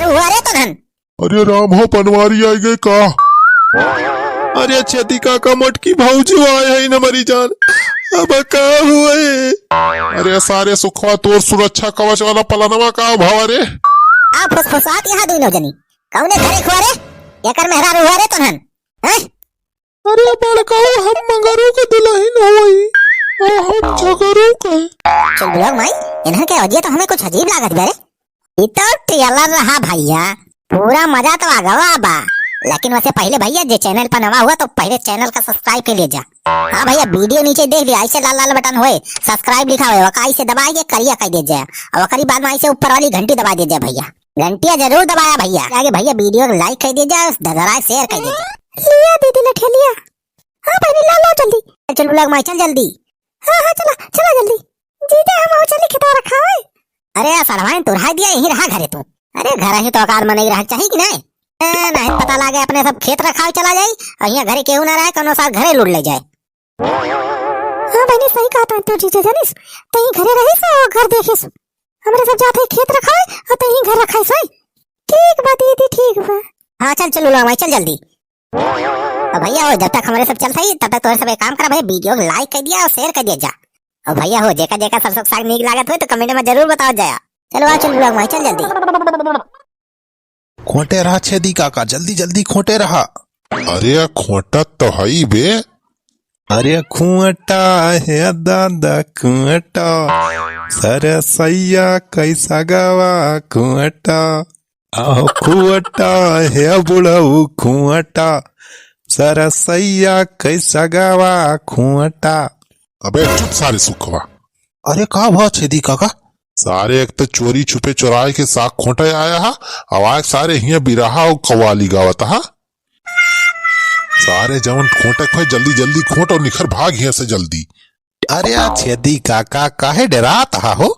हुआ रे तो धन। अरे राम हो बनवारी आई गए का। अरे छेदी काका मटकी भाऊजी आए है न मरी जान। अब का हुआ है। अरे सारे सुखवा तोर सुरक्षा कवच वाला पलानवा का भाव रे। आ फुसफुसात यहाँ दोनों जनी कौने घरे खुआ रे एकर मेहरा हुआ रे तो धन हैं। अरे बड़काऊ हम मंगरू के दुल्हन होई और हम झगरू के। चल ब्लॉग माई इन्हन के वजह तो हमें कुछ अजीब लागत बे रे। तो ट्रेलर रहा भैया पूरा मजा तो आ गवा बा। लेकिन वैसे पहले भैया जे चैनल पर नवा हुआ तो पहले चैनल का सब्सक्राइब कर लीजिए। हाँ भैया वीडियो नीचे देख लिया ऐसे लाल लाल बटन होए सब्सक्राइब लिखा हुआ वकाई से दबा के करिया कर दीजिए और वकरी बाद में ऐसे ऊपर वाली घंटी दबा दीजिए भैया। घंटिया जरूर दबाया भैया। आगे भैया वीडियो को लाइक कर दीजिए धराए शेयर कर दीजिए। लिया दीदी ने ठेलिया। हाँ बहनी ला लो जल्दी। चल ब्लॉग माई चल जल्दी। हाँ हाँ चला चला जल्दी। जीते हम चली खिता रखा है। अरे सड़वाइन तो रहा दिया यहीं रहा घरे तू। अरे घर ही तो आकार में नहीं रह चाहिए कि नहीं। नहीं पता लगे अपने सब खेत रखा चला जाए और यहाँ घरे केहू ना रहे कोनो साल घरे लूट ले जाए। हाँ बहनी सही कहा था तो जीजे जानिस तहीं घरे रही सो घर देखिस हमरे सब जाते खेत रखा है और तहीं घर रखा है सही। ठीक बा दीदी ठीक बा। हाँ चल चल लो चल जल्दी। और भैया हो जब तक हमारे सब चल सही तब तक तो सब एक काम करा भाई वीडियो को लाइक कर दिया और शेयर कर दिया जा। और भैया हो जेका जेका सरसों साग नीक लागत हो तो कमेंट में जरूर बताओ जाया। चलो आ चल ब्लॉग में चल जल्दी। खोटे रहा छेदी काका जल्दी जल्दी खोटे रहा। अरे खोटा तो हई बे। अरे खुआटा है दादा खुआटा सरे सैया कैसा गवा खुआटा आओ खुआटा है बुढ़ऊ खुआटा सरे सैया कैसा गवा खुआटा। अबे चुप सारे सुखवा। अरे का भाव छेदी काका। सारे एक तो चोरी छुपे चुराए के साग खोटे आया हा आवाज सारे हिया बिराहा और कवाली गावत हा। सारे जवन खोटे खोए जल्दी जल्दी खोट और निखर भाग हिया से जल्दी। अरे छेदी काका काहे डरात हा हो।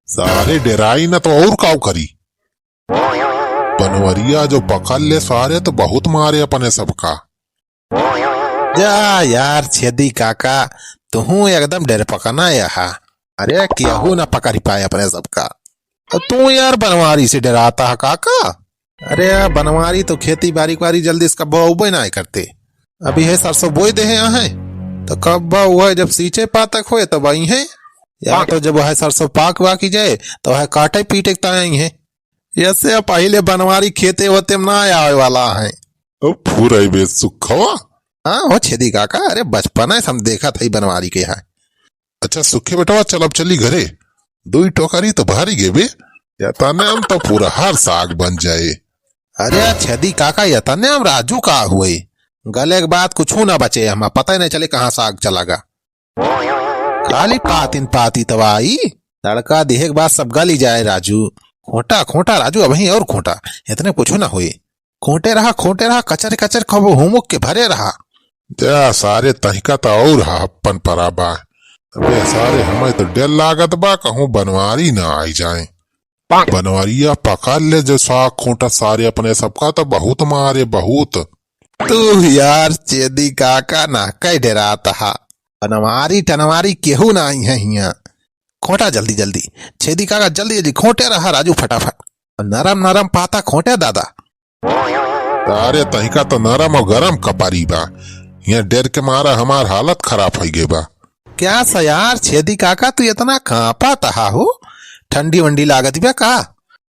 सारे डराई ना तो और काव करी। बनवरिया जो पकड़ ले सारे तो बहुत मारे अपने सबका। जा यार छेदी काका तू एकदम डर पकना यहाँ। अरे केहू ना पकड़ पाए अपने सबका। तू यार बनवारी से डराता है काका। अरे बनवारी तो खेती बाड़ी वारी जल्दी इसका बोए ना करते। अभी है सरसों बोई दे यहाँ तो कब हुआ है जब सींचे पातक हुए तब आई है या तो जब वह सरसों पाक वाकी जाए तो वह काटे पीटे आई है। ऐसे पहले बनवारी खेते होते ना आए वाला है। पूरा बे सुखवा। हाँ हो छेदी काका अरे बचपन है हम देखा था बनवारी के यहाँ। अच्छा सुखे बेटा चल अब चली घरे। दो टोकरी तो भारी गे बे यताने हम तो पूरा हर साग बन जाए। अरे छेदी काका यताने हम राजू का हुए गले के बाद कुछ ना बचे हम पता ही नहीं चले कहाँ साग चला गा। खाली पातिन पाती तवाई तड़का देहे के बाद सब गली जाए राजू। खोटा खोटा राजू अब और खोटा इतने कुछ ना हुए। खोटे रहा कचर कचर खबो होमुक के भरे रहा। जा सारे तहिका तो और अपन पराबा। अबे सारे हमें तो डर लागत बा कहूँ बनवारी ना आई जाए। बनवारिया पकड़ ले जो साग खोटा सारे अपने सबका तो बहुत मारे बहुत। तू यार चेदी काका ना कई डराता हा। बनवारी टनवारी केहू ना आई है हिया। खोटा जल्दी जल्दी छेदी काका जल्दी जल्दी खोटे रहा राजू फटाफट। नरम नरम पाता खोटे दादा। सारे तहिका तो नरम और गरम कपारी बा। यहाँ डर के मारा हमार हालत खराब हो गई बा। क्या सा यार छेदी काका तू इतना कांपा तहा हो। ठंडी वंडी लागत बा का।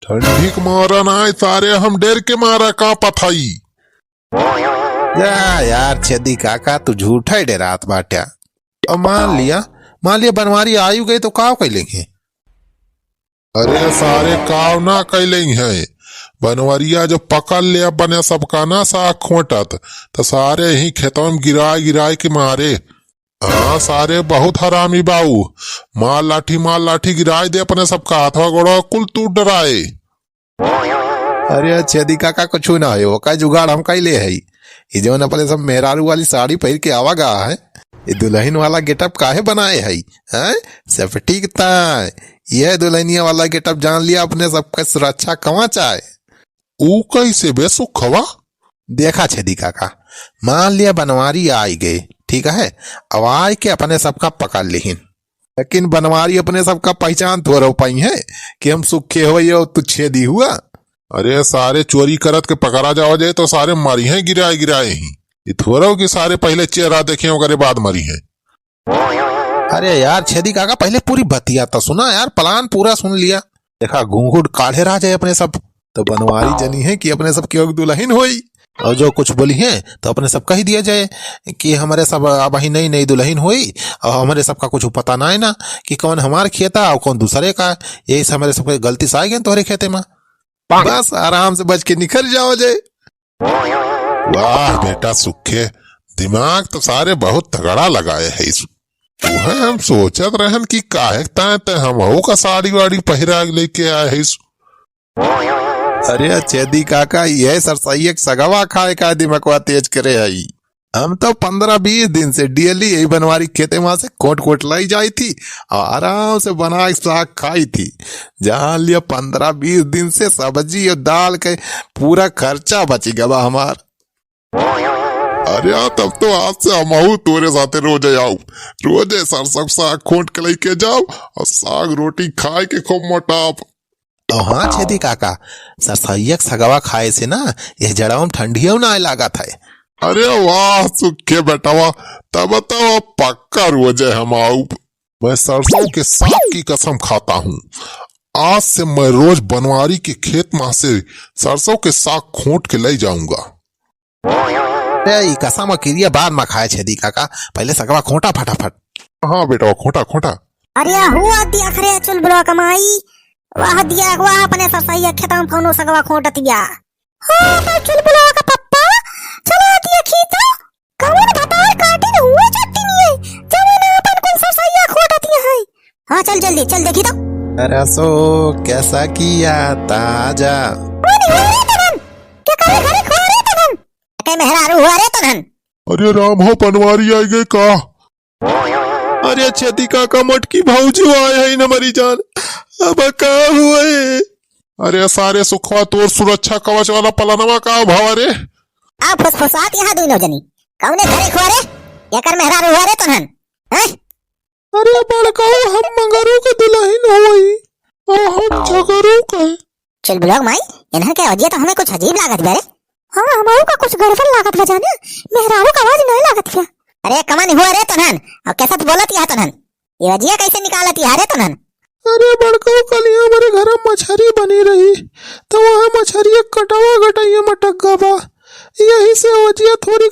ठंडी के मारा ना सारे हम डर के मारा कांपा थाई। यार छेदी काका तू झूठा ही डरात बाट्या। और मान लिया बनवारी आयु गई तो काव कैलेंगे। अरे सारे काव ना कैलेंगे है। बनवरिया जो पकड़ ले अपने सबका ना साग खोटत तो सारे ही खेतों में गिराए के मारे। हाँ सारे बहुत हरामी बाऊ। माल लाठी गिराए दे अपने सबका हाथवा गोड़ो कुल टूट डराए। अरे छेदी काका कुछ ना हो का जुगाड़ हम कई ले है। ये जो अपने सब मेहरारू वाली साड़ी पहन के आवा गा है ये दुल्हन वाला गेटअप काहे बनाए है सब ठीक था। यह दुल्हनिया वाला गेटअप जान लिया अपने सबका सुरक्षा कहाँ चाहे। ऊ कैसे बे सुखवा। देखा छेदी काका मान लिया बनवारी आई गए ठीक है अब आए के अपने सबका पकड़ लिहिन। लेकिन बनवारी अपने सबका पहचान तो रह पाई है कि हम सुखे हो ये तू छेदी हुआ। अरे सारे चोरी करत के पकड़ा जाओ जाए तो सारे मरी हैं गिराए गिराए ही। ये थोड़ा कि सारे पहले चेहरा देखे ओकरे बाद मरी हैं। अरे यार छेदी काका पहले पूरी बतिया तो सुना यार, प्लान पूरा सुन लिया। देखा घूंघट काढ़े रह जाए अपने सब, तो बनवारी जनी है कि अपने सब की दुल्हन होई, और जो कुछ बोली है तो अपने सब कह दिया जाए कि हमारे सब अब ही नई नई दुल्हन हुई, और हमारे सबका कुछ पता ना है ना कि कौन हमारे खेता और कौन दूसरे का। यही से हमारे सबके गलती से आ गए तुम्हारे खेते में, बस आराम से बच के निकल जाओ जाए। वाह बेटा सुखे, दिमाग तो सारे बहुत तगड़ा लगाए है इस। वह हम सोचत रहन कि काहे ताते हम का साड़ी वाड़ी पहिरा लेके आए है इस। अरे छेदी काका यह सरसैया सगवा खाए का दिमागवा तेज करे आई। हम तो 15-20 दिन से डेली यही बनवारी खेते वहां से कोट कोट लाई जाई थी और आराम से बना के साग खाई थी। जहां लिया 15-20 दिन से सब्जी और दाल के पूरा खर्चा बची गवा हमार। अरे तब तो आज से हम तोरे साथे रोजे आऊ, रोजे सरसों साग खोट के लेके जाओ और साग रोटी खाए के खूब मोटाप। तो हाँ छेदी काका, सरसैया सगवा खाए से ना यह जड़ाव में ठंडियों ना लागत है। अरे वाह सुखे बेटा वाह, तब तो पक्का रोजे हम आऊ। मैं सरसों के साग की कसम खाता हूँ, आज से मैं रोज बनवारी के खेत में से सरसों के साग खोट के ले जाऊंगा। अरे कसम क्रिया बाद में खाए छेदी काका, पहले सगवा खोटा फटाफट। हाँ बेटा खोटा खोटा। अरे हुआ दिया खरे चुल बुला कमाई, वाह दिया वाह अपने सरसैया खेतम फोनो सगवा खोटतिया। हां तो चुल बुला का पप्पा चला दिया खीता, कौन भतार काटी न हुए चट्टी नहीं है, जमाना अपन कौन सरसैया खोटतिया है। हां चल जल्दी चल देखी तो। अरे सो कैसा किया ताजा, क्या करे घरे खो रे तनन, के मेहरारू हुआ रे तनन। अरे राम हो बनवारी आई गए का। अरे छेदी काका मटकी भाऊजी आए है न मरी जान, अब का हुए। अरे सारे सुखवा तोर सुरक्षा कवच वाला पलानवा का भाव रे। आ फुसफुसात यहाँ दोनों जनी कौने घरे खो रे, ये कर मेहरारू हुआ रे तनन हैं। अरे बड़काऊ हम मंगरू के दुल्हन होई और हम झगरू के। चल ब्लॉग माई इन्हें क्या वजह तो हमें कुछ अजीब लागत बेरे। हाँ हमारू का कुछ गड़बड़ लागत बजा ना, मेहरारू का आवाज नहीं लागत क्या। अरे कमान हुआ रे तनन, और कैसा तो बोलत यह तनन, ये वजह कैसे निकालत यह रे तनन। अरे बड़काऊ कल हमारे घर में मछली बनी रही, तो वह मछली कटावा गटाइया मटक गवा, यही से वजह थोड़ी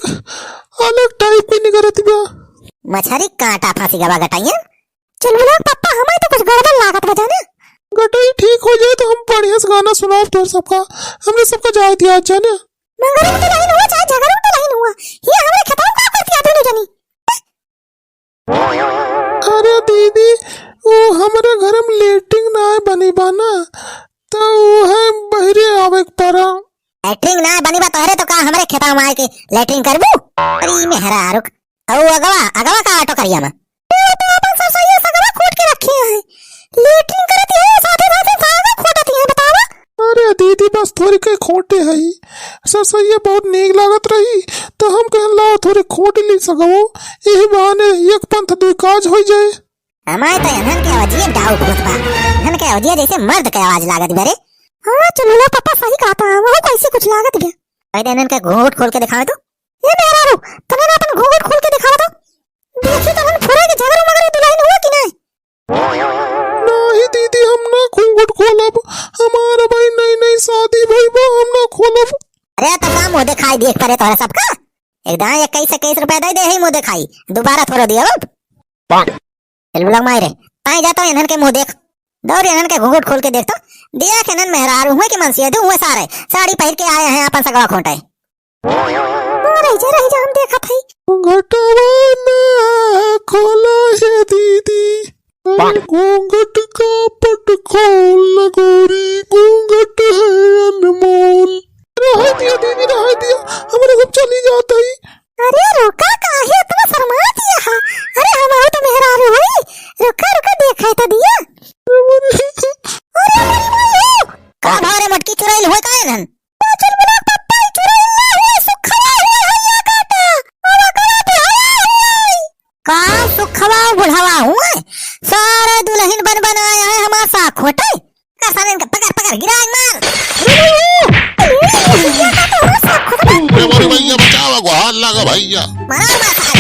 अलग टाइप की निकलती बा। मछली कांटा फांसी गवा गटाइया। चल ब्लॉग पप्पा हमें तो कुछ गड़बड़ लागत बजा ना। गटाई ठीक हो जाए तो हम बढ़िया से गाना सुनाओ तो सबका, हमने सबका जाए दिया अच्छा ना। मंगरू तो नहीं हुआ चाहे झगड़ू तो नहीं हुआ, ये हमें खत्म का करती है दोनों जनी। अरे दीदी वो हमारे घर में लेटरिंग ना है बनी बाना, तो वो है बहरे आवे परा। लेटरिंग ना बनी बा तोहरे तो का हमारे खेता में आए के लेटरिंग करबू। अरे मेहरारू औ अगवा अगवा का ऑटो करिया में तो अपन सरसैया सगवा खोट के रखे हैं, लेटरिंग करती है साथे साथे साग खोटती है बतावा। अरे दीदी बस थोड़ी के खोटे है, सरसैया बहुत नीक लागत रही तो हम कह लाओ थोड़ी खोट ली सगो, यही बहाने एक पंथ दो काज हो जाए। हमारे तो इन्हन के आवाज डाउट होत बा, इन्हन के आवाज जैसे मर्द के आवाज लागत बेरे। हां चलो लो पापा सही कहता है, वो कैसे कुछ लागत गया। पहले इन्हन के घूंघट खोल के दिखावे तो। ये मेहरारू तने अपन घूंघट खोल के दिखावा तो, देखी तो हम फुरे के झगड़ू मगरू दुल्हन हुआ कि नहीं। नहीं दीदी हम ना घूंघट खोलब, हमारा भाई नई नई शादी भाई बा, हम ना खोलब। अरे तो काम मुंह दिखाई देख पड़े तोरा सबका, एकदम 21 रुपया दे दे ही मुंह दिखाई, दोबारा थोड़ा दिया अब। चल बुला मारे ताई जाता इन्हन के मुंह देख, दौड़ इन्हन के घूंघट खोल के देख तो, देख इन्हन मेहरारू हुए कि मनसिया दे हुए सारे साड़ी पहन के आए हैं अपन सगवा खोटे। रही जा हम देखा थई घटवा ना खोला है दीदी, घूंघट का पट खोल लगोरी, घूंघट है अनमोल। रह दिया दीदी रह दिया, हमारे सब चली जाता ही। अरे रुका काहे इतना शर्मा दिया है, अरे हमारे तो मेहरारू हुई, रुका रुका देखा तो दिया। अरे का भारे मटकी चुराइल हुए का इन्हन। चल बुला पप्पा चुराइल ना हुए, सुखवा हुए हैया काटा आवा करा पे हुए का सुखवा बुढ़ावा हुए, सारे दुल्हन बन बनाया है हमारा साथ खोटे का सारे पकड़ पकड़ गिराए मार। लगा भैया मारो मार